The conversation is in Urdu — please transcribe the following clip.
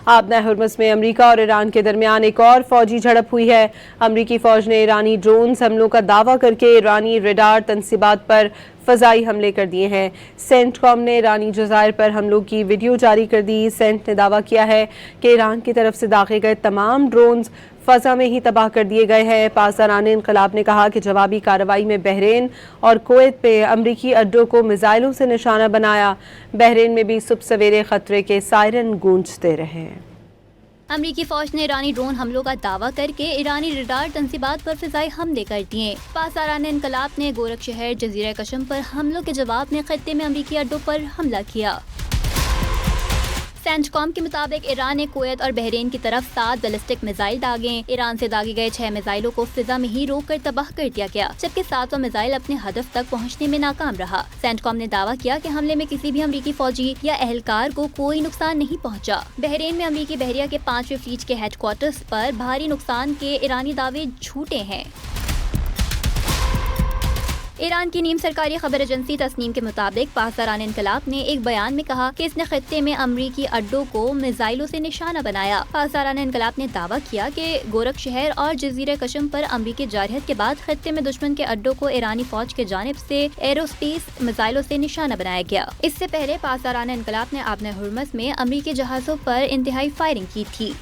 آبنہ ہرمز میں امریکہ اور ایران کے درمیان ایک اور فوجی جھڑپ ہوئی ہے۔ امریکی فوج نے ایرانی ڈرونز حملوں کا دعویٰ کر کے ایرانی ریڈار تنصیبات پر فضائی حملے کر دیے ہیں۔ سینٹ کام نے ایرانی جزائر پر حملوں کی ویڈیو جاری کر دی۔ سینٹ نے دعویٰ کیا ہے کہ ایران کی طرف سے داغے گئے تمام ڈرونز فضا میں ہی تباہ کر دیے گئے ہیں۔ پاسداران انقلاب نے کہا کہ جوابی کارروائی میں بحرین اور کویت پہ امریکی اڈوں کو میزائلوں سے نشانہ بنایا۔ بحرین میں بھی صبح سویرے خطرے کے سائرن گونجتے رہے۔ امریکی فوج نے ایرانی ڈرون حملوں کا دعویٰ کر کے ایرانی ریڈار تنصیبات پر فضائی حملے کر دیے۔ پاسداران انقلاب نے گورک شہر جزیرہ کشم پر حملوں کے جواب میں خطے میں امریکی اڈوں پر حملہ کیا۔ سینٹ کام کے مطابق ایران نے کویت اور بحرین کی طرف 7 بیلسٹک میزائل داغے۔ ایران سے داغے گئے 6 میزائلوں کو فضا میں ہی روک کر تباہ کر دیا گیا، جبکہ 7واں میزائل اپنے ہدف تک پہنچنے میں ناکام رہا۔ سینٹ کام نے دعویٰ کیا کہ حملے میں کسی بھی امریکی فوجی یا اہلکار کو کوئی نقصان نہیں پہنچا۔ بحرین میں امریکی بحریہ کے 5ویں فلیٹ کے ہیڈ کوارٹرز پر بھاری نقصان کے ایرانی دعوے جھوٹے ہیں۔ ایران کی نیم سرکاری خبر ایجنسی تسنیم کے مطابق پاسداران انقلاب نے ایک بیان میں کہا کہ اس نے خطے میں امریکی اڈوں کو میزائلوں سے نشانہ بنایا۔ پاسداران انقلاب نے دعویٰ کیا کہ گورک شہر اور جزیرہ کشم پر امریکی جارحیت کے بعد خطے میں دشمن کے اڈوں کو ایرانی فوج کی جانب سے ایروسپیس میزائلوں سے نشانہ بنایا گیا۔ اس سے پہلے پاسداران انقلاب نے آبنہ ہرمز میں امریکی جہازوں پر انتہائی فائرنگ کی تھی۔